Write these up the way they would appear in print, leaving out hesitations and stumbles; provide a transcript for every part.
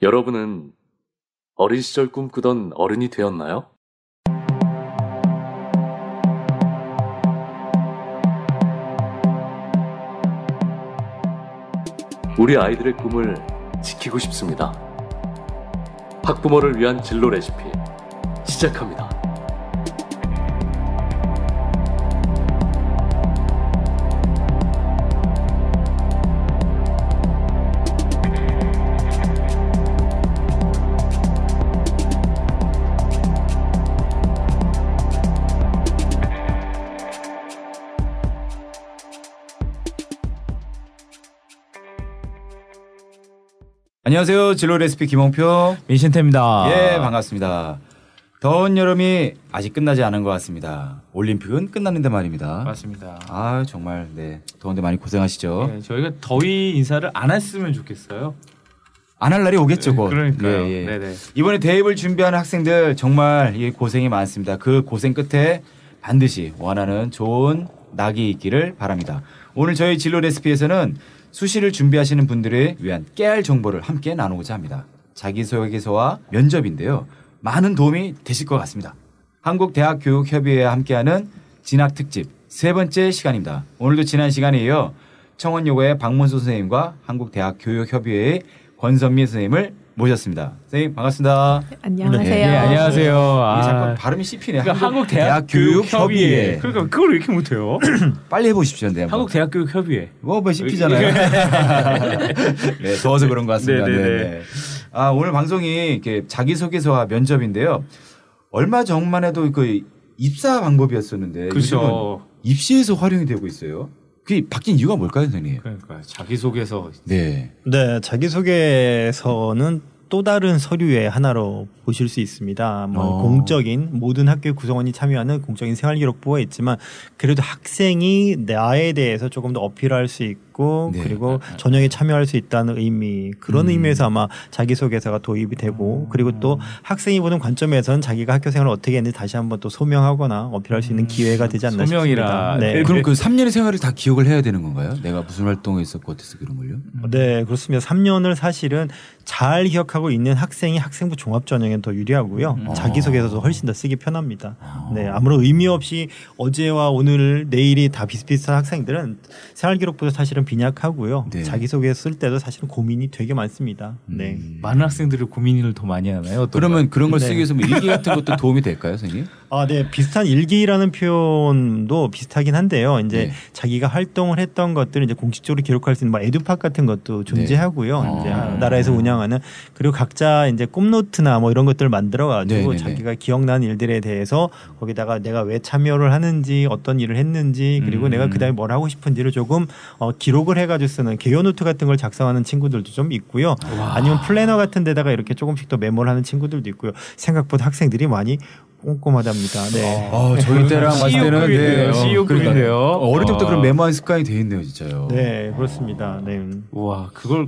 여러분은 어린 시절 꿈꾸던 어른이 되었나요? 우리 아이들의 꿈을 지키고 싶습니다. 학부모를 위한 진로 레시피 시작합니다. 안녕하세요. 진로 레시피 김홍표 민신태입니다. 예, 반갑습니다. 더운 여름이 아직 끝나지 않은 것 같습니다. 올림픽은 끝났는데 말입니다. 맞습니다. 아 정말 네 더운데 많이 고생하시죠. 네, 저희가 더위 인사를 안 했으면 좋겠어요. 안 할 날이 오겠죠, 곧. 그러니까요. 예, 예. 네네. 이번에 대입을 준비하는 학생들 정말 고생이 많습니다. 그 고생 끝에 반드시 원하는 좋은 낙이 있기를 바랍니다. 오늘 저희 진로 레시피에서는 수시를 준비하시는 분들을 위한 깨알 정보를 함께 나누고자 합니다. 자기소개서와 면접인데요. 많은 도움이 되실 것 같습니다. 한국대학교육협의회와 함께하는 진학특집 세 번째 시간입니다. 오늘도 지난 시간에 이어 청원여고의 박문수 선생님과 한국대학교육협의회의 권선미 선생님을 모셨습니다. 선생님 반갑습니다. 안녕하세요. 네, 안녕하세요. 이게 잠깐 발음이 씹히네. 그러니까 한국대학교육협의회. 그러니까 그걸 왜 이렇게 못해요? 빨리 해보십시오. 네, 한국대학교육협의회. 뭐 씹히잖아요. 네, 더워서 그런 것 같습니다. 네. 아, 오늘 방송이 이렇게 자기소개서와 면접인데요. 얼마 전만 해도 그 입사 방법이었었는데 그렇죠. 입시에서 활용이 되고 있어요. 그게 바뀐 이유가 뭘까요, 선생님? 그러니까 자기소개서. 네. 네, 자기소개서는 또 다른 서류의 하나로 보실 수 있습니다. 공적인 모든 학교 구성원이 참여하는 공적인 생활기록부가 있지만 그래도 학생이 나에 대해서 조금 더 어필할 수 있고 네. 그리고 전형에 참여할 수 있다는 의미 그런 의미에서 아마 자기소개서가 도입이 되고 그리고 또 학생이 보는 관점에서는 자기가 학교 생활을 어떻게 했는지 다시 한번 또 소명하거나 어필할 수 있는 기회가 되지 않나 소명이라. 싶습니다. 네. 그럼 그 3년의 생활을 다 기억을 해야 되는 건가요? 내가 무슨 활동을 했었고 어땠어 그런 걸요? 네, 그렇습니다. 3년을 사실은 잘 기억하고 있는 학생이 학생부 종합전형엔 더 유리하고요. 자기소개서도 훨씬 더 쓰기 편합니다. 네, 아무런 의미 없이 어제와 오늘, 내일이 다 비슷비슷한 학생들은 생활기록부도 사실은 빈약하고요. 네. 자기소개서 쓸 때도 사실은 고민이 되게 많습니다. 네. 많은 학생들이 고민을 더 많이 하나요? 그러면 그런 걸 쓰기 위해서 뭐 일기 같은 것도 도움이 될까요, 선생님? 아, 네. 비슷한 일기라는 표현도 비슷하긴 한데요. 이제 네. 자기가 활동을 했던 것들을 이제 공식적으로 기록할 수 있는 뭐 에듀팍 같은 것도 존재하고요. 이제 나라에서 운영하는 그리고 각자 이제 꼼노트나 뭐 이런 것들을 만들어 가지고 자기가 기억나는 일들에 대해서 거기다가 내가 왜 참여를 하는지 어떤 일을 했는지 그리고 내가 그다음에 뭘 하고 싶은지를 조금 기록을 해 가지고 쓰는 개요 노트 같은 걸 작성하는 친구들도 좀 있고요. 아니면 플래너 같은 데다가 이렇게 조금씩 더 메모를 하는 친구들도 있고요. 생각보다 학생들이 많이 꼼꼼하답니다. 네. 저희 때랑 봤을 때는 CU급인데요. 어릴 때부터 그런 메모한 습관이 돼 있네요, 진짜요. 네, 그렇습니다. 네. 와, 그걸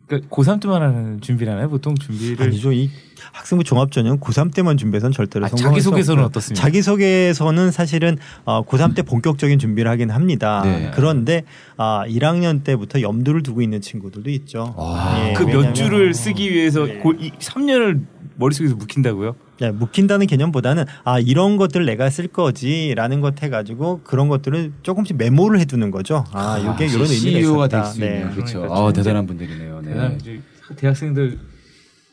그러니까 고3 때만 하는 준비를 하나요? 보통 준비를. 아니죠. 이 학생부 종합전형 고3 때만 준비해서는 절대로 성공할 수 자기소개서는 없고요. 어떻습니까? 자기소개서는 사실은 고3 때 본격적인 준비를 하긴 합니다. 네. 그런데 1학년 때부터 염두를 두고 있는 친구들도 있죠. 예, 그 몇 왜냐하면 줄을 쓰기 위해서 3년을 머릿속에서 묵힌다고요? 네, 묵힌다는 개념보다는 이런 것들 내가 쓸 거지라는 것 해가지고 그런 것들을 조금씩 메모를 해두는 거죠. 이게 이런 의미가 CEO가 있었다. 될 수 있네요. 네. 그렇죠. 그러니까 대단한 분들이네요. 네. 대학생들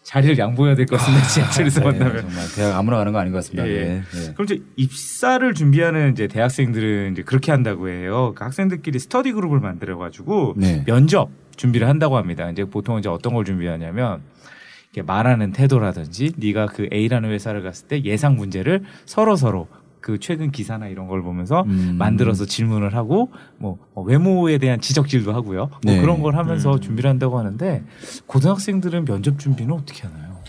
자리를 양보해야 될 것 같습니다. 지하철에서 만나면. 정말 대학 아무나 가는 거 아닌 것 같습니다. 예. 네. 그럼 이제 입사를 준비하는 이제 대학생들은 이제 그렇게 한다고 해요. 그러니까 학생들끼리 스터디 그룹을 만들어 가지고 네. 면접 준비를 한다고 합니다. 이제 보통 이제 어떤 걸 준비하냐면 이렇게 말하는 태도라든지 네가 그 A라는 회사를 갔을 때 예상 문제를 서로 그 최근 기사나 이런 걸 보면서 만들어서 질문을 하고 뭐 외모에 대한 지적질도 하고요. 네. 그런 걸 하면서 준비를 한다고 하는데 고등학생들은 면접 준비는 어떻게 하나요?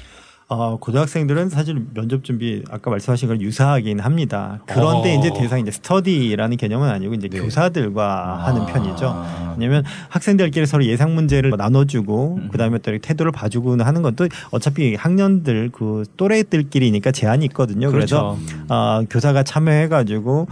고등학생들은 사실 면접 준비 아까 말씀하신 걸 유사하긴 합니다. 그런데 이제 대상이 이제 스터디라는 개념은 아니고 이제 교사들과 하는 편이죠. 왜냐하면 학생들끼리 서로 예상 문제를 나눠주고 그다음에 또 이렇게 태도를 봐주고 하는 것도 어차피 학년들 그 또래들끼리니까 제한이 있거든요. 그렇죠. 그래서 교사가 참여해가지고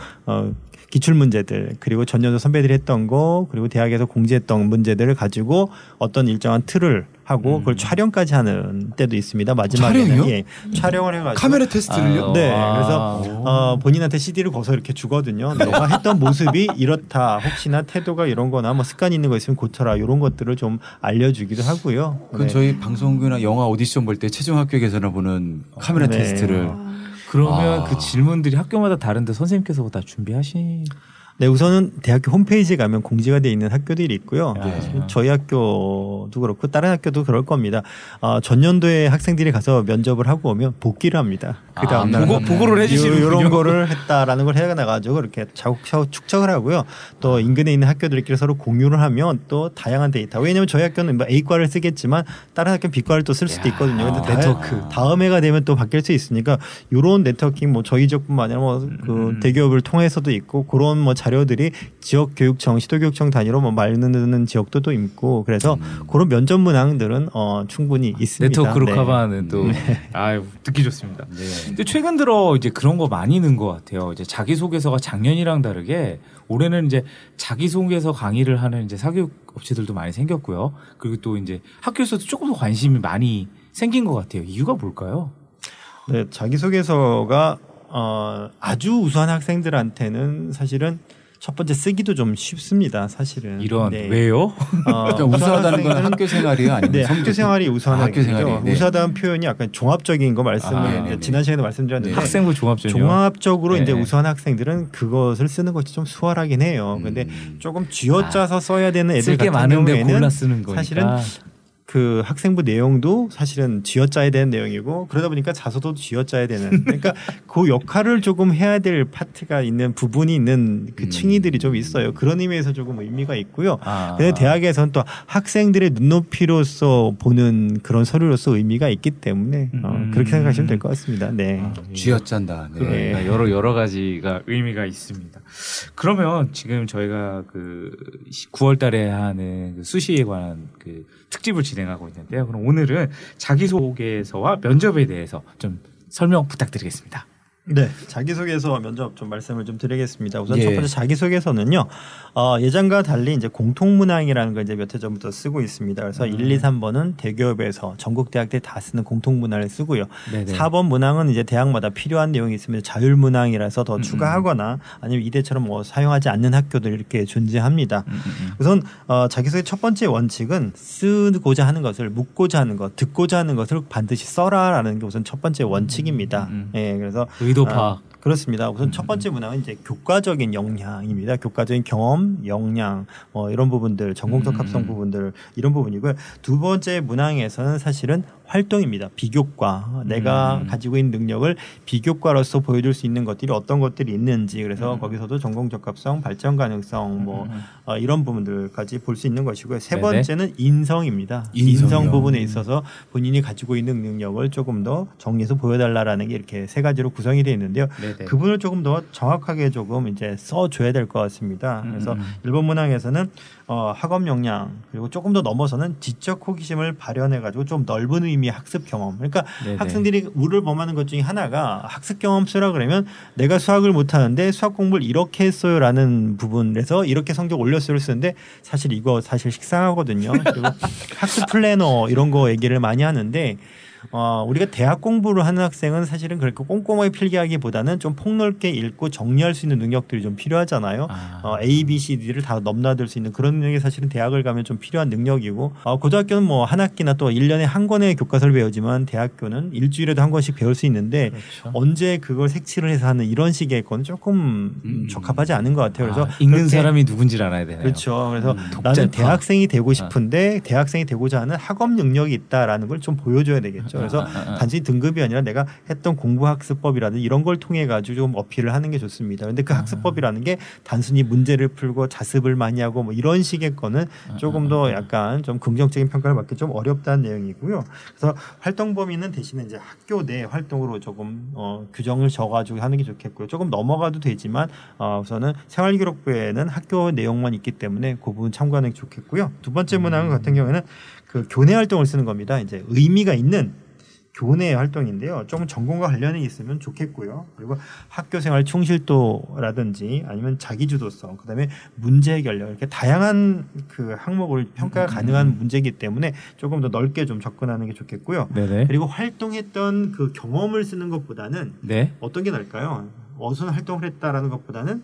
기출 문제들 그리고 전년도 선배들이 했던 거 그리고 대학에서 공지했던 문제들을 가지고 어떤 일정한 틀을 하고 그걸 촬영까지 하는 때도 있습니다. 마지막에는 촬영이요? 예, 촬영을 해가지고 카메라 테스트를요? 네, 그래서 본인한테 CD를 거서 이렇게 주거든요. 너가 했던 모습이 이렇다. 혹시나 태도가 이런거나 뭐 습관이 있는 거 있으면 고쳐라. 이런 것들을 좀 알려주기도 하고요. 그건 저희 방송국이나 영화 오디션 볼 때 최종 합격에서나 보는 카메라 네. 테스트를. 그러면 아. 그 질문들이 학교마다 다른데 선생님께서 다 준비하신. 네, 우선은 대학교 홈페이지에 가면 공지가 돼 있는 학교들이 있고요. 네. 저희 학교도 그렇고 다른 학교도 그럴 겁니다. 전년도에 학생들이 가서 면접을 하고 오면 복귀를 합니다. 그 다음 날 보고를 해주시는군요. 이런 거를 했다라는 걸 해나가지고 이렇게 차곡차곡 축적을 하고요. 또 인근에 있는 학교들끼리 서로 공유를 하면 또 다양한 데이터. 왜냐하면 저희 학교는 뭐 A과를 쓰겠지만 다른 학교는 B과를 또 쓸 수도 있거든요. 근데 네트워크. 다음 해가 되면 또 바뀔 수 있으니까 이런 네트워킹 뭐 저희 지역뿐만 아니라 뭐 그 대기업을 통해서도 있고 그런 뭐 자료들이 지역교육청, 시도교육청 단위로 뭐 말르는 지역도 또 있고 그래서 그런 면접 문항들은 충분히 있습니다. 네트워크로 네. 커버하는 또 아유 듣기 좋습니다. 근데 최근 들어 이제 그런 거 많이 는 것 같아요. 이제 자기소개서가 작년이랑 다르게 올해는 이제 자기소개서 강의를 하는 이제 사교육 업체들도 많이 생겼고요. 그리고 또 이제 학교에서도 조금 더 관심이 많이 생긴 것 같아요. 이유가 뭘까요? 네, 자기소개서가 아주 우수한 학생들한테는 사실은 첫 번째 쓰기도 좀 쉽습니다. 사실은. 이런 네. 왜요? 그러니까 우수하다는 건 학교 생활이요, 아니면 네, 성적? 학교 생활이 우수하다는 학교 생활이, 얘기죠. 네. 우수하다는 표현이 약간 종합적인 거 말씀을 지난 시간에 말씀드렸는데 학생부 종합전이요. 종합적으로 네. 이제 우수한 학생들은 그것을 쓰는 것이 좀 수월하긴 해요. 근데 조금 쥐어짜서 써야 되는 애들 쓸게 같은 많은데 경우에는 골라 쓰는 거니까. 사실은 그 학생부 내용도 사실은 쥐어짜야 되는 내용이고 그러다 보니까 자소도 쥐어짜야 되는 그러니까 그 역할을 조금 해야 될 파트가 있는 부분이 있는 그 층이들이 좀 있어요. 그런 의미에서 조금 의미가 있고요. 근데 대학에서는 또 학생들의 눈높이로서 보는 그런 서류로서 의미가 있기 때문에 그렇게 생각하시면 될 것 같습니다. 네. 쥐어짠다. 네. 그러니까 여러 가지가 의미가 있습니다. 그러면 지금 저희가 그 9월달에 하는 그 수시에 관한 그 특집을 진행하고 있는데요. 그럼 오늘은 자기소개서와 면접에 대해서 좀 설명 부탁드리겠습니다. 네, 자기소개서 면접 좀 말씀을 좀 드리겠습니다. 우선 예. 첫 번째 자기소개서는요, 예전과 달리 이제 공통문항이라는 걸 이제 몇 해 전부터 쓰고 있습니다. 그래서 1, 2, 3번은 대기업에서 전국 대학들이 다 쓰는 공통문항을 쓰고요. 네네. 4번 문항은 이제 대학마다 필요한 내용이 있으면 자율문항이라서 더 추가하거나 아니면 이대처럼 뭐 사용하지 않는 학교들 이렇게 존재합니다. 우선 자기소개 첫 번째 원칙은 쓰고자 하는 것을 묻고자 하는 것, 듣고자 하는 것을 반드시 써라라는 게 우선 첫 번째 원칙입니다. 예, 그래서 의도 파악. 그렇습니다. 우선 첫 번째 문항은 이제 교과적인 역량입니다. 교과적인 경험, 역량, 이런 부분들, 전공적 합성 부분들 이런 부분이고요. 두 번째 문항에서는 사실은 활동입니다. 비교과, 내가 가지고 있는 능력을 비교과로서 보여줄 수 있는 것들이 어떤 것들이 있는지 그래서 거기서도 전공적합성, 발전 가능성 이런 부분들까지 볼 수 있는 것이고요. 세 네네. 번째는 인성입니다. 인성이요. 인성 부분에 있어서 본인이 가지고 있는 능력을 조금 더 정리해서 보여달라라는 게 이렇게 세 가지로 구성이 되어 있는데요. 네네. 그분을 조금 더 정확하게 조금 이제 써줘야 될 것 같습니다. 그래서 일본 문항에서는 학업 역량 그리고 조금 더 넘어서는 지적 호기심을 발현해가지고 좀 넓은 의미의 학습 경험. 그러니까 네네. 학생들이 우를 범하는 것 중에 하나가 학습 경험 쓰라 그러면 내가 수학을 못하는데 수학 공부를 이렇게 했어요라는 부분에서 이렇게 성적 올렸어요를 쓰는데 사실 이거 사실 식상하거든요. 그리고 학습 플래너 이런 거 얘기를 많이 하는데 우리가 대학 공부를 하는 학생은 사실은 그렇게 꼼꼼하게 필기하기보다는 좀 폭넓게 읽고 정리할 수 있는 능력들이 좀 필요하잖아요. A, B, C, D를 다 넘나들 수 있는 그런 능력이 사실은 대학을 가면 좀 필요한 능력이고 고등학교는 뭐 한 학기나 또 1년에 한 권의 교과서를 배우지만 대학교는 일주일에도 한 권씩 배울 수 있는데 그렇죠. 언제 그걸 색칠을 해서 하는 이런 식의 건 조금 적합하지 않은 것 같아요. 그래서 읽는 그렇게 사람이 누군지를 알아야 되네요. 그렇죠. 그래서 독재파. 나는 대학생이 되고 싶은데 대학생이 되고자 하는 학업 능력이 있다라는 걸 좀 보여줘야 되겠죠. 그래서 단순히 등급이 아니라 내가 했던 공부 학습법이라든지 이런 걸 통해 가지고 좀 어필을 하는 게 좋습니다. 그런데 그 학습법이라는 게 단순히 문제를 풀고 자습을 많이 하고 뭐 이런 식의 거는 조금 더 약간 좀 긍정적인 평가를 받기 좀 어렵다는 내용이고요. 그래서 활동 범위는 대신에 이제 학교 내 활동으로 조금 규정을 져가지고 하는 게 좋겠고요. 조금 넘어가도 되지만 우선은 생활기록부에는 학교 내용만 있기 때문에 그 부분 참고하는 게 좋겠고요. 두 번째 문항 같은 경우에는 그 교내 활동을 쓰는 겁니다. 이제 의미가 있는 교내 활동인데요. 좀 전공과 관련이 있으면 좋겠고요. 그리고 학교생활 충실도라든지 아니면 자기주도성, 그다음에 문제 해결력 이렇게 다양한 그 항목을 평가가 가능한 문제이기 때문에 조금 더 넓게 좀 접근하는 게 좋겠고요. 네네. 그리고 활동했던 그 경험을 쓰는 것보다는 네. 어떤 게 나을까요? 어떤 활동을 했다라는 것보다는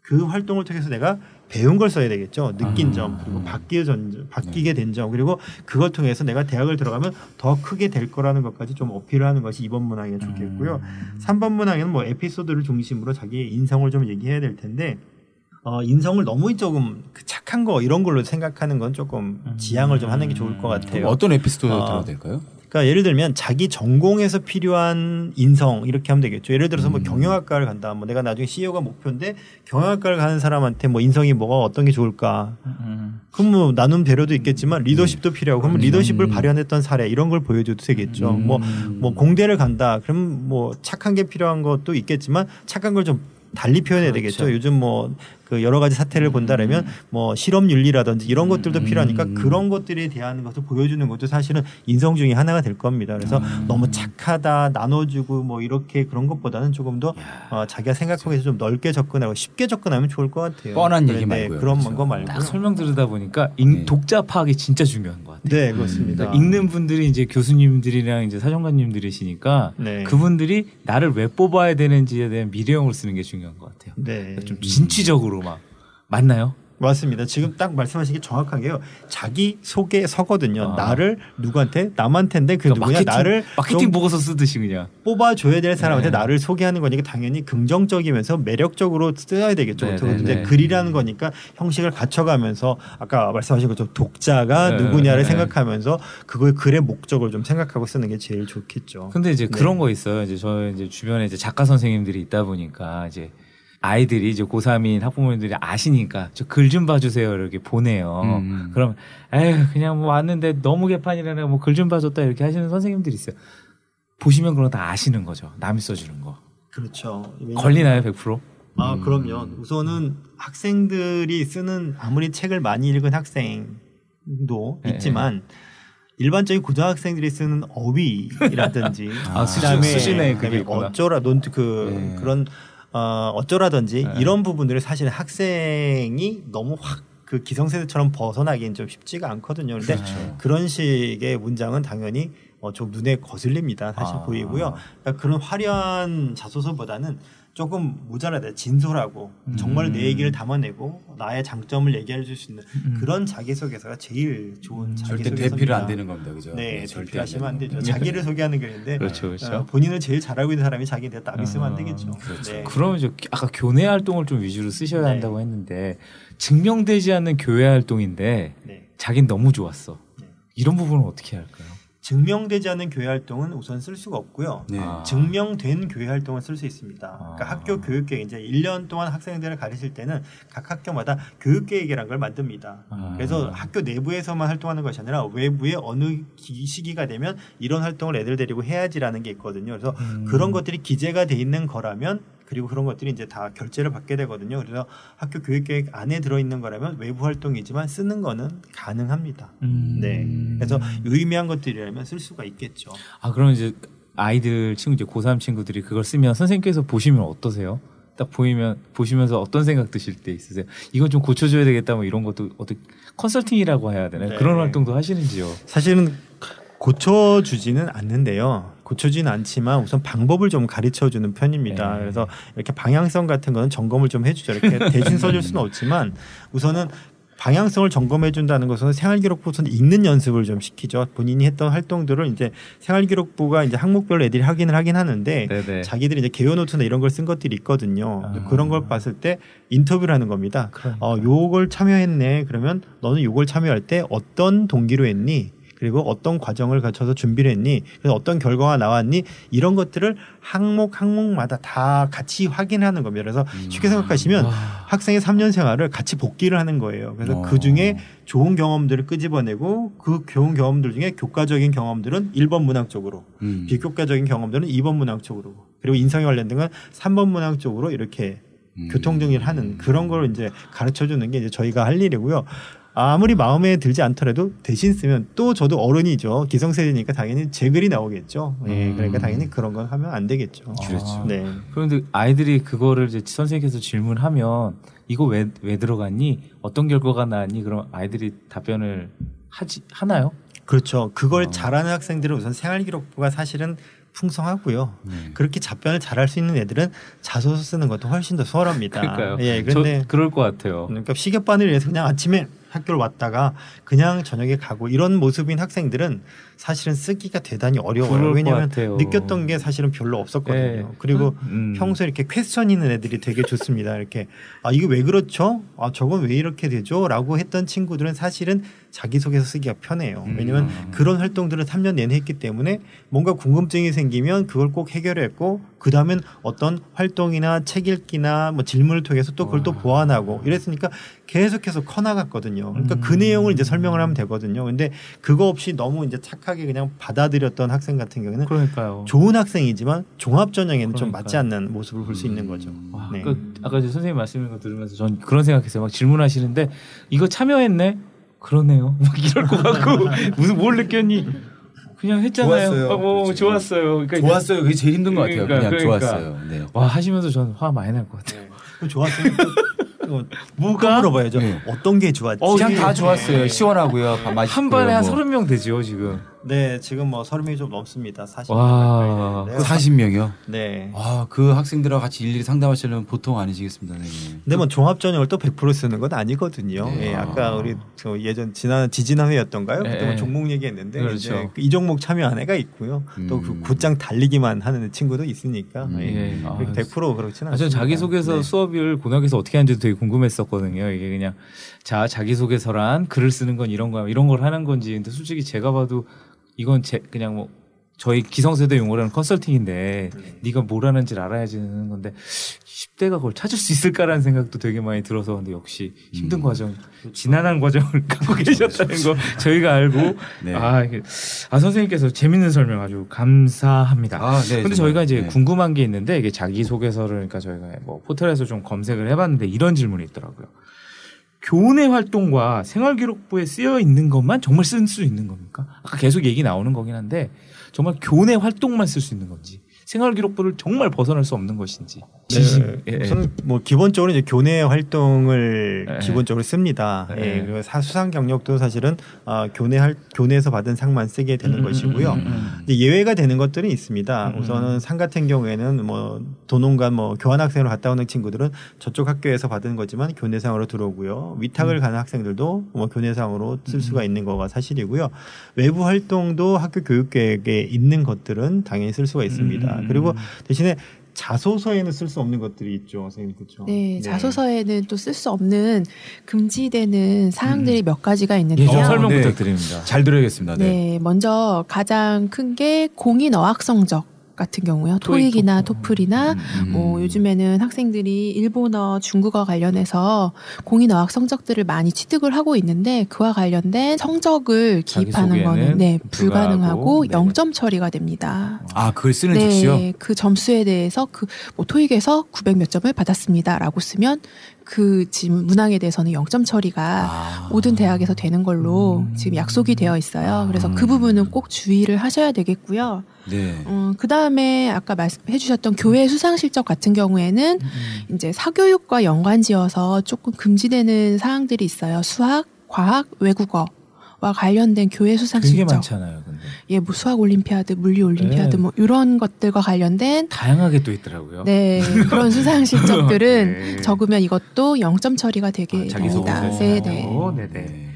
그 활동을 통해서 내가 배운 걸 써야 되겠죠. 느낀 점, 그리고 바뀌게 된 점, 그리고 그걸 통해서 내가 대학을 들어가면 더 크게 될 거라는 것까지 좀 어필을 하는 것이 2번 문항에 좋겠고요. 3번 문항에는 뭐 에피소드를 중심으로 자기의 인성을 좀 얘기해야 될 텐데 인성을 너무 조금 그 착한 거 이런 걸로 생각하는 건 조금 지양을 좀 하는 게 좋을 것 같아요. 어떤 에피소드 들어도 될까요? 그러니까 예를 들면 자기 전공에서 필요한 인성 이렇게 하면 되겠죠. 예를 들어서 뭐 경영학과를 간다. 뭐 내가 나중에 CEO가 목표인데 경영학과를 가는 사람한테 뭐 인성이 뭐가 어떤 게 좋을까? 그럼 뭐 나눔 배려도 있겠지만 리더십도 필요하고 그러면 리더십을 발현했던 사례 이런 걸 보여줘도 되겠죠. 뭐 공대를 간다. 그럼 뭐 착한 게 필요한 것도 있겠지만 착한 걸 좀 달리 표현해야 되겠죠. 요즘 뭐 그 여러 가지 사태를 본다라면 뭐 실업 윤리라든지 이런 것들도 필요하니까 그런 것들에 대한 것을 보여주는 것도 사실은 인성 중에 하나가 될 겁니다. 그래서 너무 착하다, 나눠주고 뭐 이렇게 그런 것보다는 조금 더 자기가 생각하기에 그렇죠. 좀 넓게 접근하고 쉽게 접근하면 좋을 것 같아요. 뻔한 얘기 말고요. 그런 그렇죠. 거 말고 딱 설명 들으다 보니까 독자 파악이 진짜 중요한 것 같아요. 네, 그렇습니다. 그러니까 읽는 분들이 이제 교수님들이랑 이제 사정관님들이시니까 네. 그분들이 나를 왜 뽑아야 되는지에 대한 미래형을 쓰는 게 중요한 것 같아요. 네. 좀 진취적으로 막 맞나요? 맞습니다. 지금 딱 말씀하신 게 정확하게요. 자기 소개서거든요. 아. 나를 누구한테 남한테인데 그 그러니까 누구냐 나를 마케팅 보고서 쓰듯이 그냥 뽑아줘야 될 사람한테 네. 나를 소개하는 거니까 당연히 긍정적이면서 매력적으로 써야 되겠죠. 네, 그것도 네, 이제 네. 글이라는 거니까 형식을 갖춰가면서 아까 말씀하신 것처럼 독자가 네, 누구냐를 네. 생각하면서 그걸 글의 목적을 좀 생각하고 쓰는 게 제일 좋겠죠. 근데 이제 네. 그런 거 있어요. 이제 저 이제 주변에 이제 작가 선생님들이 있다 보니까 이제 아이들이 이제 고3인 학부모님들이 아시니까 저 글 좀 봐주세요 이렇게 보내요. 그럼 에휴 그냥 뭐 왔는데 너무 개판이라네 뭐 글 좀 봐줬다 이렇게 하시는 선생님들이 있어요. 보시면 그런 거 다 아시는 거죠. 남이 써주는 거. 그렇죠. 걸리나요 100%? 아 그럼요. 우선은 학생들이 쓰는 아무리 책을 많이 읽은 학생도 네. 있지만 일반적인 고등학생들이 쓰는 어휘라든지 수준의 그게 그다음에 있구나. 어쩌라 그런 어쩌라든지 이런 부분들을 사실 학생이 너무 확 그 기성세대처럼 벗어나기는 좀 쉽지가 않거든요. 그런데 그런 식의 문장은 당연히 좀 눈에 거슬립니다. 사실 보이고요. 그러니까 그런 화려한 자소서보다는 조금 모자라다. 진솔하고 정말 내 얘기를 담아내고 나의 장점을 얘기해 줄 수 있는 그런 자기소개서가 제일 좋은 절대 자기소개서입니다. 대피를 안 되는 겁니다. 그죠? 네, 절대 대피하시면 안 되죠. 되는 자기를 소개하는 글인데 그렇죠, 그렇죠. 본인을 제일 잘하고 있는 사람이 자기한테 남이 쓰면 안 되겠죠. 그렇죠. 네. 그러면 이제 아까 교내 활동을 좀 위주로 쓰셔야 네. 한다고 했는데 증명되지 않는 교회 활동인데 네. 자긴 너무 좋았어. 네. 이런 부분은 어떻게 할까요? 증명되지 않은 교회 활동은 우선 쓸 수가 없고요. 네. 증명된 교회 활동을 쓸 수 있습니다. 그러니까 학교 교육계획 이제 1년 동안 학생들을 가르칠 때는 각 학교마다 교육계획이라는 걸 만듭니다. 그래서 학교 내부에서만 활동하는 것이 아니라 외부에 어느 시기가 되면 이런 활동을 애들 데리고 해야지라는 게 있거든요. 그래서 그런 것들이 기재가 돼 있는 거라면 그리고 그런 것들이 이제 다 결제를 받게 되거든요. 그래서 학교 교육계획 안에 들어있는 거라면 외부 활동이지만 쓰는 거는 가능합니다. 네. 그래서 유의미한 것들이라면 쓸 수가 있겠죠. 아 그럼 이제 아이들 친구 이제 고3 친구들이 그걸 쓰면 선생님께서 보시면 어떠세요? 딱 보시면서 어떤 생각 드실 때 있으세요? 이건 좀 고쳐줘야 되겠다 뭐 이런 것도 어떻게 컨설팅이라고 해야 되나요? 네. 그런 활동도 하시는지요? 사실은 고쳐주지는 않는데요. 고쳐지는 않지만 우선 방법을 좀 가르쳐주는 편입니다. 네. 그래서 이렇게 방향성 같은 거는 점검을 좀 해주죠. 이렇게 대신 써줄 수는 없지만 우선은 방향성을 점검해 준다는 것은 생활기록부에서는 읽는 연습을 좀 시키죠. 본인이 했던 활동들을 이제 생활기록부가 이제 항목별로 애들이 확인을 하긴 하는데 네네. 자기들이 이제 개요노트나 이런 걸 쓴 것들이 있거든요. 그런 걸 봤을 때 인터뷰를 하는 겁니다. 요걸 참여했네. 그러면 너는 요걸 참여할 때 어떤 동기로 했니? 그리고 어떤 과정을 거쳐서 준비를 했니? 그래서 어떤 결과가 나왔니? 이런 것들을 항목마다 다 같이 확인하는 겁니다. 그래서 쉽게 생각하시면 학생의 3년 생활을 같이 복기를 하는 거예요. 그래서 그 중에 좋은 경험들을 끄집어내고 그 좋은 경험들 중에 교과적인 경험들은 1번 문항 쪽으로 비교과적인 경험들은 2번 문항 쪽으로 그리고 인성에 관련된 건 3번 문항 쪽으로 이렇게 교통정리를 하는 그런 걸 이제 가르쳐 주는 게 이제 저희가 할 일이고요. 아무리 마음에 들지 않더라도 대신 쓰면 또 저도 어른이죠. 기성세대니까 당연히 제 글이 나오겠죠. 예, 그러니까 당연히 그런 건 하면 안 되겠죠. 그렇죠. 네. 그런데 아이들이 그거를 이제 선생님께서 질문하면 이거 왜 들어갔니? 어떤 결과가 나왔니? 그럼 아이들이 답변을 하나요? 그렇죠. 그걸 잘하는 학생들은 우선 생활기록부가 사실은 풍성하고요. 그렇게 답변을 잘할 수 있는 애들은 자소서 쓰는 것도 훨씬 더 수월합니다. 그러니까요. 예, 그런데 그럴 것 같아요. 그러니까 시급반을 위해서 그냥 아침에 학교를 왔다가 그냥 저녁에 가고 이런 모습인 학생들은 사실은 쓰기가 대단히 어려워요. 왜냐하면 느꼈던 게 사실은 별로 없었거든요. 네. 그리고 평소에 이렇게 퀘스천 있는 애들이 되게 좋습니다. 이렇게 이게 왜 그렇죠? 저건 왜 이렇게 되죠? 라고 했던 친구들은 사실은 자기소개서 쓰기가 편해요. 왜냐하면 그런 활동들을 3년 내내 했기 때문에 뭔가 궁금증이 생기면 그걸 꼭 해결했고 그 다음엔 어떤 활동이나 책 읽기나 뭐 질문을 통해서 또 그걸 또 보완하고 이랬으니까 계속해서 커나갔거든요. 그러니까 그 내용을 이제 설명을 하면 되거든요. 근데 그거 없이 너무 이제 착하게 그냥 받아들였던 학생 같은 경우는 그러니까요. 좋은 학생이지만 종합 전형에는 좀 맞지 않는 모습을 볼 수 있는 거죠. 네. 그러니까 아까 선생님 말씀하신 거 들으면서 전 그런 생각했어요. 막 질문하시는데 이거 참여했네? 그러네요. 막 이럴 것 같고 무슨 뭘 느꼈니? 그냥 했잖아요. 좋았어요. 그렇죠. 좋았어요. 그러니까 좋았어요. 그게 제일 힘든 것 같아요. 그냥 그러니까. 좋았어요. 네. 와 하시면서 전 화 많이 날 것 같아요. 좋았어요. 뭐가 물어봐야죠. 어떤 게 좋았지? 그냥 다 좋았어요. 시원하고요. 밥 맛있고요. 한 반에 한 뭐. 30명 되죠 지금. 네, 지금 뭐 30명이 좀 넘습니다. 40명. 와. 가까이 되는데요. 40명이요? 네. 그 학생들하고 같이 일일이 상담하시려면 보통 아니시겠습니다. 네. 근데 뭐 종합 전형을 또 100% 쓰는 건 아니거든요. 네. 예, 아까 우리 예전 지난 회였던가요? 그때 뭐 종목 얘기했는데 그렇죠. 이제 이 종목 참여한 애가 있고요. 또 그 곧장 달리기만 하는 친구도 있으니까 예. 100% 그렇지는 않습니다. 저는 자기소개서 수업을 고등학교에서 어떻게 하는지도 되게 궁금했었거든요. 이게 그냥 자기소개서란 글을 쓰는 건 이런 거야, 이런 걸 하는 건지. 근데 솔직히 제가 봐도 이건 그냥 뭐 저희 기성세대 용어로는 컨설팅인데 네가 뭘 하는지를 알아야지 하는 건데 10대가 그걸 찾을 수 있을까라는 생각도 되게 많이 들어서 근데 역시 힘든 과정, 지난한 과정을 갖고 계셨다는 거 저희가 알고 네. 선생님께서 재밌는 설명 아주 감사합니다. 네, 근데 저희가 이제 궁금한 게 있는데 이게 자기소개서를 그러니까 저희가 뭐 포털에서 좀 검색을 해봤는데 이런 질문이 있더라고요. 교내 활동과 생활기록부에 쓰여 있는 것만 정말 쓸 수 있는 겁니까? 아까 계속 얘기 나오는 거긴 한데 정말 교내 활동만 쓸 수 있는 건지 생활기록부를 정말 벗어날 수 없는 것인지. 네. 우선 뭐 기본적으로 이제 교내 활동을 기본적으로 씁니다. 예. 그리고 수상 경력도 사실은 교내에서 받은 상만 쓰게 되는 것이고요. 이제 예외가 되는 것들이 있습니다. 우선은 상 같은 경우에는 뭐 도농관 뭐 교환학생으로 갔다 오는 친구들은 저쪽 학교에서 받은 거지만 교내상으로 들어오고요. 위탁을 가는 학생들도 뭐 교내상으로 쓸 수가 있는 거가 사실이고요. 외부 활동도 학교 교육계획에 있는 것들은 당연히 쓸 수가 있습니다. 그리고 대신에 자소서에는 쓸 수 없는 것들이 있죠, 선생님, 그렇죠? 네, 자소서에는 또 쓸 수 없는 금지되는 사항들이 몇 가지가 있는데요. 좀 설명 부탁드립니다. 잘 들어야겠습니다. 네, 먼저 가장 큰 게 공인 어학 성적 같은 경우요. 토익이나 토플이나 뭐 요즘에는 학생들이 일본어, 중국어 관련해서 공인 어학 성적들을 많이 취득을 하고 있는데 그와 관련된 성적을 기입하는 거는 불가능하고 0점 처리가 됩니다. 그걸 쓰는 즉시요? 네, 그 점수에 대해서 뭐 토익에서 900 몇 점을 받았습니다라고 쓰면 그 지금 문항에 대해서는 0점 처리가 모든 대학에서 되는 걸로 지금 약속이 되어 있어요. 그래서 그 부분은 꼭 주의를 하셔야 되겠고요. 네. 그 다음에 아까 말씀해 주셨던 교회 수상 실적 같은 경우에는 이제 사교육과 연관지어서 조금 금지되는 사항들이 있어요. 수학, 과학, 외국어와 관련된 교회 수상 실적. 되게 많잖아요, 근데. 예, 뭐 수학 올림피아드, 물리 올림피아드 뭐 이런 것들과 관련된 다양하게 또 있더라고요. 네, 그런 수상 실적들은 적으면 이것도 0점 처리가 되게 됩니다. 네, 네.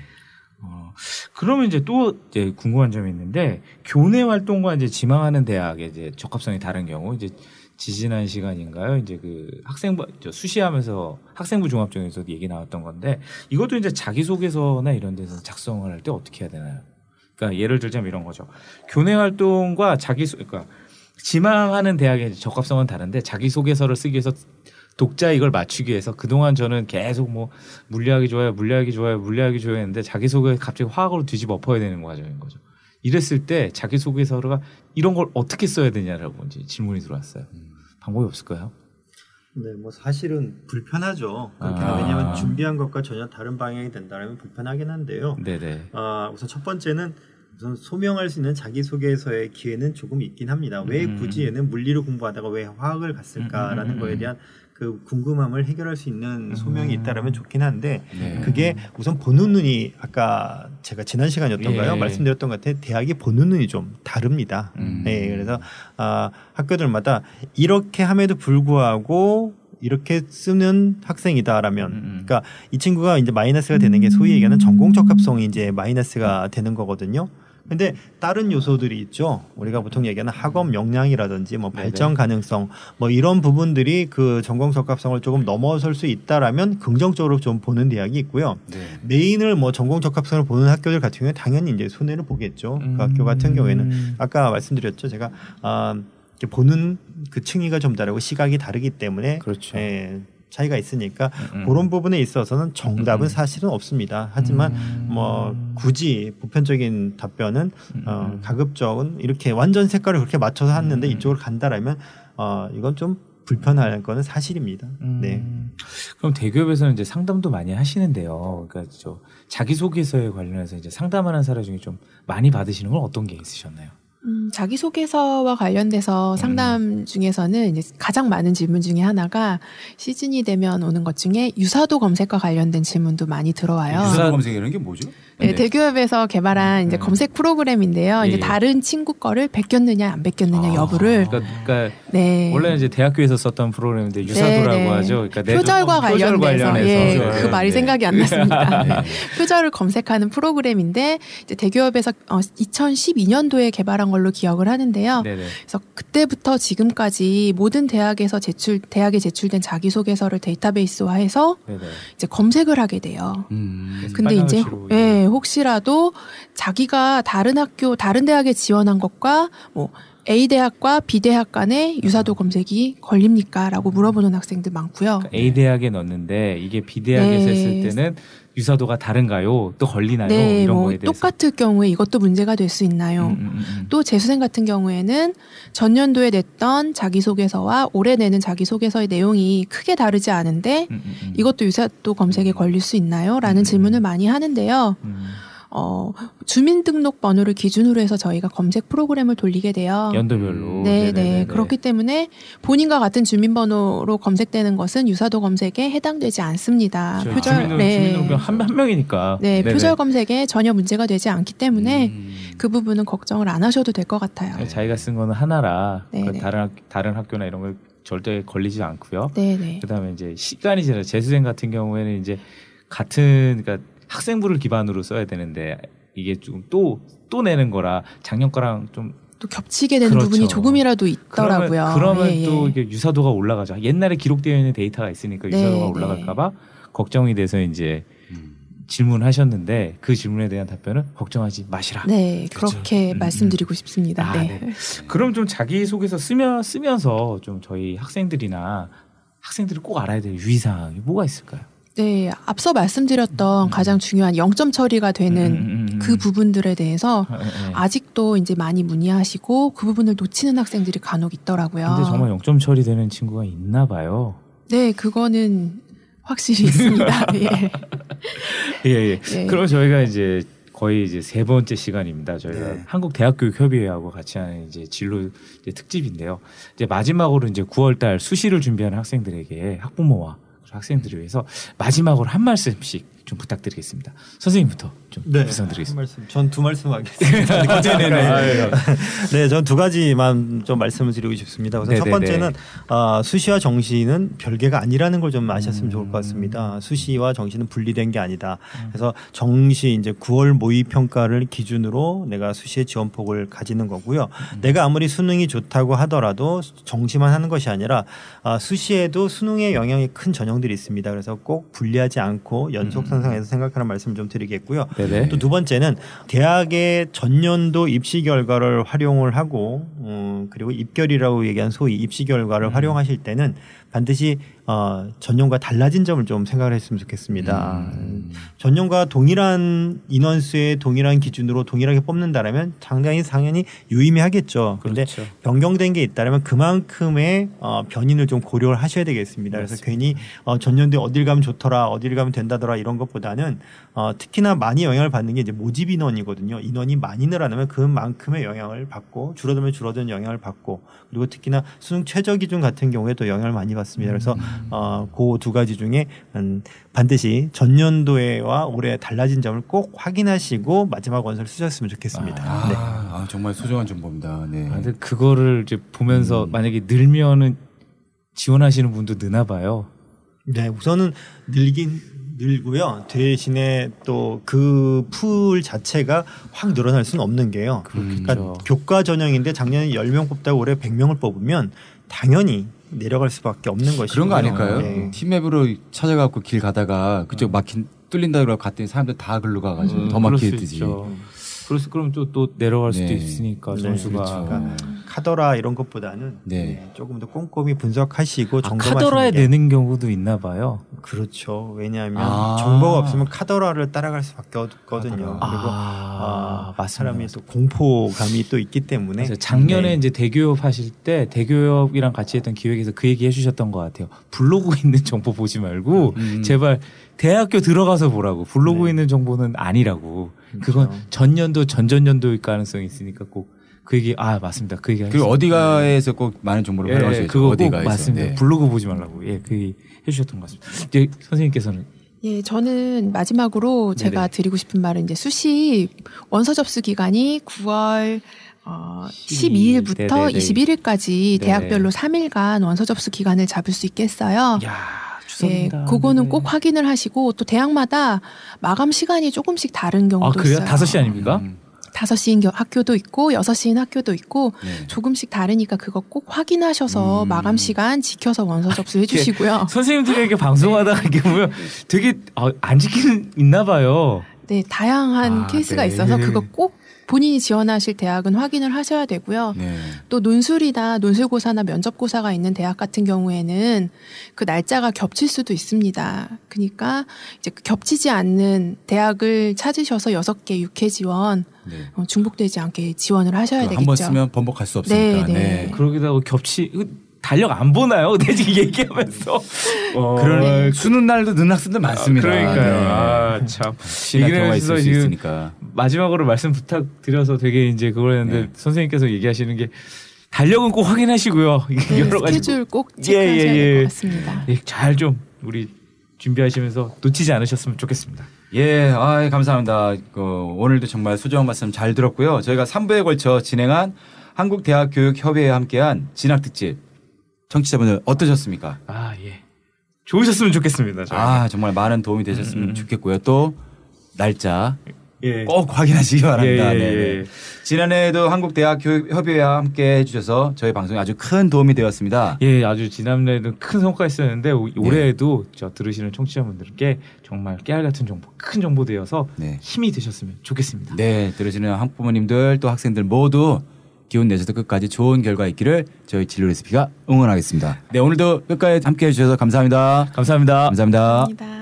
그러면 이제 또 이제 궁금한 점이 있는데 교내 활동과 이제 지망하는 대학의 이제 적합성이 다른 경우 이제 지지난 시간인가요? 이제 그 학생부 수시하면서 학생부 종합전형에서 얘기 나왔던 건데 이것도 이제 자기소개서나 이런 데서 작성을 할 때 어떻게 해야 되나요? 그러니까 예를 들자면 이런 거죠. 교내 활동과 그러니까 지망하는 대학의 적합성은 다른데 자기소개서를 쓰기 위해서 독자 이걸 맞추기 위해서 그동안 저는 계속 뭐 물리학이 좋아요 했는데 자기소개 갑자기 화학으로 뒤집어 엎어야 되는 과정인 거죠. 이랬을 때 자기소개서가 이런 걸 어떻게 써야 되냐라고 이제 질문이 들어왔어요. 방법이 없을까요? 네, 뭐 사실은 불편하죠. 왜냐하면 준비한 것과 전혀 다른 방향이 된다면 불편하긴 한데요. 네네. 우선 첫 번째는 우선 소명할 수 있는 자기소개서의 기회는 조금 있긴 합니다. 왜 굳이 얘는 물리를 공부하다가 왜 화학을 갔을까라는 거에 대한 그 궁금함을 해결할 수 있는 소명이 있다라면 좋긴 한데 그게 우선 보는 눈이 아까 제가 지난 시간이었던가요? 말씀드렸던 것 같아요. 대학이 보는 눈이 좀 다릅니다. 네, 그래서 학교들마다 이렇게 함에도 불구하고 이렇게 쓰는 학생이다라면, 그러니까 이 친구가 이제 마이너스가 되는 게 소위 얘기하는 전공 적합성이 이제 마이너스가 되는 거거든요. 근데 다른 요소들이 있죠. 우리가 보통 얘기하는 학업 역량이라든지 뭐 발전 가능성 뭐 이런 부분들이 그 전공 적합성을 조금 넘어설 수 있다라면 긍정적으로 좀 보는 대학이 있고요. 메인을 뭐 전공 적합성을 보는 학교들 같은 경우에 당연히 이제 손해를 보겠죠. 그 학교 같은 경우에는 아까 말씀드렸죠. 제가 이렇게 보는 그 층위가 좀 다르고 시각이 다르기 때문에 그렇죠. 차이가 있으니까 그런 부분에 있어서는 정답은 사실은 없습니다. 하지만 뭐 굳이 보편적인 답변은 가급적은 이렇게 완전 색깔을 그렇게 맞춰서 했는데 이쪽으로 간다라면 이건 좀 불편할 거는 사실입니다. 네. 그럼 대기업에서는 이제 상담도 많이 하시는데요. 그러니까 자기소개서에 관련해서 이제 상담하는 사례 중에 좀 많이 받으시는 건 어떤 게 있으셨나요? 자기소개서와 관련돼서 상담 중에서는 이제 가장 많은 질문 중에 하나가 시즌이 되면 오는 것 중에 유사도 검색과 관련된 질문도 많이 들어와요. 유사도 검색이라는 게 뭐죠? 네, 대기업에서 개발한 이제 검색 프로그램인데요. 이제 다른 친구 거를 베꼈느냐 안 베꼈느냐 여부를. 그러니까 원래는 이제 대학교에서 썼던 프로그램인데 유사도라고 하죠. 그러니까 표절과 관련해서 그 말이 생각이 안 났습니다. 표절을 검색하는 프로그램인데 이제 대기업에서 2012년도에 개발한 걸로 기억을 하는데요. 그래서 그때부터 지금까지 모든 대학에 제출된 자기소개서를 데이터베이스화해서 이제 검색을 하게 돼요. 근데 이제 혹시라도 자기가 다른 학교, 다른 대학에 지원한 것과 뭐 A 대학과 B 대학 간에 유사도 검색이 걸립니까? 라고 물어보는 학생들 많고요. 그러니까 A 대학에 넣었는데 이게 B 대학에서 했을 때는 유사도가 다른가요? 또 걸리나요? 이런 거에 대해서. 똑같을 경우에 이것도 문제가 될 수 있나요? 또 재수생 같은 경우에는 전년도에 냈던 자기소개서와 올해 내는 자기소개서의 내용이 크게 다르지 않은데 이것도 유사도 검색에 걸릴 수 있나요? 라는 질문을 많이 하는데요. 주민등록번호를 기준으로 해서 저희가 검색 프로그램을 돌리게 돼요. 연도별로. 네. 그렇기 때문에 본인과 같은 주민번호로 검색되는 것은 유사도 검색에 해당되지 않습니다. 주민등록 한 명이니까. 네, 표절 검색에 전혀 문제가 되지 않기 때문에 그 부분은 걱정을 안 하셔도 될 것 같아요. 자기가 쓴 거는 하나라 다른 학교나 이런 걸 절대 걸리지 않고요. 그다음에 이제 시간이 지나 재수생 같은 경우에는 이제 그러니까 학생부를 기반으로 써야 되는데 이게 좀 또 내는 거라 작년 거랑 좀 또 겹치게 되는 부분이 조금이라도 있더라고요. 그러면 또 이게 유사도가 올라가죠. 옛날에 기록되어 있는 데이터가 있으니까 유사도가 올라갈까봐 걱정이 돼서 이제 질문하셨는데 그 질문에 대한 답변은 걱정하지 마시라. 네, 그렇게 말씀드리고 싶습니다. 그럼 좀 자기소개서 쓰면서 좀 저희 학생들이 꼭 알아야 될 유의사항이 뭐가 있을까요? 네, 앞서 말씀드렸던 가장 중요한 0점 처리가 되는 그 부분들에 대해서 아직도 이제 많이 문의하시고 그 부분을 놓치는 학생들이 간혹 있더라고요. 근데 정말 0점 처리되는 친구가 있나 봐요. 네, 그거는 확실히 있습니다. 그럼 저희가 이제 거의 이제 3번째 시간입니다. 저희가 한국대학교육협의회하고 같이 하는 이제 진로 이제 특집인데요. 이제 마지막으로 이제 9월달 수시를 준비하는 학생들에게 학부모와 학생들을 위해서 마지막으로 한 말씀씩 좀 부탁드리겠습니다. 선생님부터 좀 부탁드리겠습니다. 전 두 말씀 하겠습니다. 네, 전 두 가지만 좀 말씀을 드리고 싶습니다. 우선 첫 번째는 수시와 정시는 별개가 아니라는 걸 좀 아셨으면 좋을 것 같습니다. 수시와 정시는 분리된 게 아니다. 그래서 정시 이제 9월 모의 평가를 기준으로 내가 수시의 지원폭을 가지는 거고요. 내가 아무리 수능이 좋다고 하더라도 정시만 하는 것이 아니라 수시에도 수능에 영향이 큰 전형들이 있습니다. 그래서 꼭 분리하지 않고 연속선상에서 생각하는 말씀을 좀 드리겠고요. 또 두 번째는 대학의 전년도 입시 결과를 활용을 하고 그리고 입결이라고 얘기한 소위 입시 결과를 활용하실 때는 반드시 전년과 달라진 점을 좀 생각을 했으면 좋겠습니다. 전년과 동일한 인원수의 동일한 기준으로 동일하게 뽑는다라면 당연히 유의미하겠죠. 그런데 그렇죠. 변경된 게 있다면 그만큼의 변인을 좀 고려를 하셔야 되겠습니다. 그래서 괜히 전년도에 어딜 가면 좋더라, 어딜 가면 된다더라 이런 것보다는 특히나 많이 영향을 받는 게 이제 모집 인원이거든요. 인원이 많이 늘어나면 그만큼의 영향을 받고 줄어들면 줄어드는 영향을 받고 그리고 특히나 수능 최저 기준 같은 경우에 또 영향을 많이 받습니다. 그래서 그 두 가지 중에 반드시 전년도에와 올해 달라진 점을 꼭 확인하시고 마지막 원서를 쓰셨으면 좋겠습니다. 네. 정말 소중한 정보입니다. 네. 근데 그거를 이제 보면서 만약에 늘면은 지원하시는 분도 느나 봐요. 네, 우선은 늘고요. 대신에 또 그 풀 자체가 확 늘어날 수는 없는 게요. 그러니까 교과 전형인데 작년에 10명 뽑다가 올해 100명을 뽑으면 당연히 내려갈 수밖에 없는 것이고요. 그런 거 아닐까요? 네. 팀맵으로 찾아가고 길 가다가 그쪽 뚫린다 그러고 갔더니 사람들 다 글로 가가지고 더 막히듯이. 그래서 그럼 또 내려갈 수도 네. 있으니까 네, 점수가. 그러니까 카더라 이런 것보다는 조금 더 꼼꼼히 분석하시고 점검하시는 카더라에 게 내는 경우도 있나 봐요. 그렇죠. 왜냐하면 정보가 없으면 카더라를 따라갈 수밖에 없거든요. 그리고 맞습니다. 사람이 또 공포감이 또 있기 때문에 작년에 이제 대교협 하실 때 대교협이랑 같이 했던 기획에서 그 얘기 해주셨던 것 같아요. 블로그에 있는 정보 보지 말고 제발 대학교 들어가서 보라고. 블로그에 있는 정보는 아니라고. 그건 전년도 전전년도일 가능성이 있으니까 꼭 그 얘기 맞습니다. 그 얘기 그 어디가에서 꼭 많은 정보를 활용하셔야죠. 그거 어디가에서. 꼭 맞습니다. 블로그 보지 말라고. 그 얘기 해주셨던 것 같습니다. 이제 선생님께서는 예, 저는 마지막으로 제가 드리고 싶은 말은 이제 수시 원서 접수 기간이 9월 12일부터 21일까지 대학별로 3일간 원서 접수 기간을 잡을 수 있게 했어요. 추석입니다. 그거는 꼭 확인을 하시고 또 대학마다 마감 시간이 조금씩 다른 경우도 그래요? 있어요. 5시 아닙니까? 5시인 학교도 있고 6시인 학교도 있고 조금씩 다르니까 그거 꼭 확인하셔서 마감 시간 지켜서 원서 접수해 주시고요. 선생님들에게 방송하다가 이게 보면 되게 안 지키는 있나 봐요. 네, 다양한 케이스가 있어서 그거 꼭 본인이 지원하실 대학은 확인을 하셔야 되고요. 또 논술이나 논술고사나 면접고사가 있는 대학 같은 경우에는 그 날짜가 겹칠 수도 있습니다. 그러니까 이제 겹치지 않는 대학을 찾으셔서 6개 6회 지원 중복되지 않게 지원을 하셔야 되겠죠. 한번 쓰면 번복할 수 없으니까. 네. 그러기도 하고 달력 안 보나요? 내 지금 얘기하면서. 그런 수능 날도 는 학생들 많습니다. 그러니까요. 참. 시나리오가 있을 수 있으니까. 마지막으로 말씀 부탁드려서 되게 이제 그걸 했는데 선생님께서 얘기하시는 게 달력은 꼭 확인하시고요. 여러 가지 스케줄 꼭 체크하셔야 될 것 같습니다. 잘 좀 우리 준비하시면서 놓치지 않으셨으면 좋겠습니다. 감사합니다. 오늘도 정말 소중한 말씀 잘 들었고요. 저희가 3부에 걸쳐 진행한 한국대학교육협의회와 함께한 진학특집 청취자분들 어떠셨습니까? 좋으셨으면 좋겠습니다. 정말 많은 도움이 되셨으면 좋겠고요. 또 날짜 꼭 확인하시기 바랍니다. 지난해에도 한국대학교육협의회와 함께 해주셔서 저희 방송에 아주 큰 도움이 되었습니다. 아주 지난해에는 큰 성과였었는데 올해에도 들으시는 청취자분들께 정말 깨알 같은 정보, 큰 정보 되어서 힘이 되셨으면 좋겠습니다. 들으시는 학부모님들 또 학생들 모두 기운 내셔서 끝까지 좋은 결과 있기를 저희 진로 레시피가 응원하겠습니다. 오늘도 끝까지 함께해 주셔서 감사합니다. 감사합니다. 감사합니다. 감사합니다.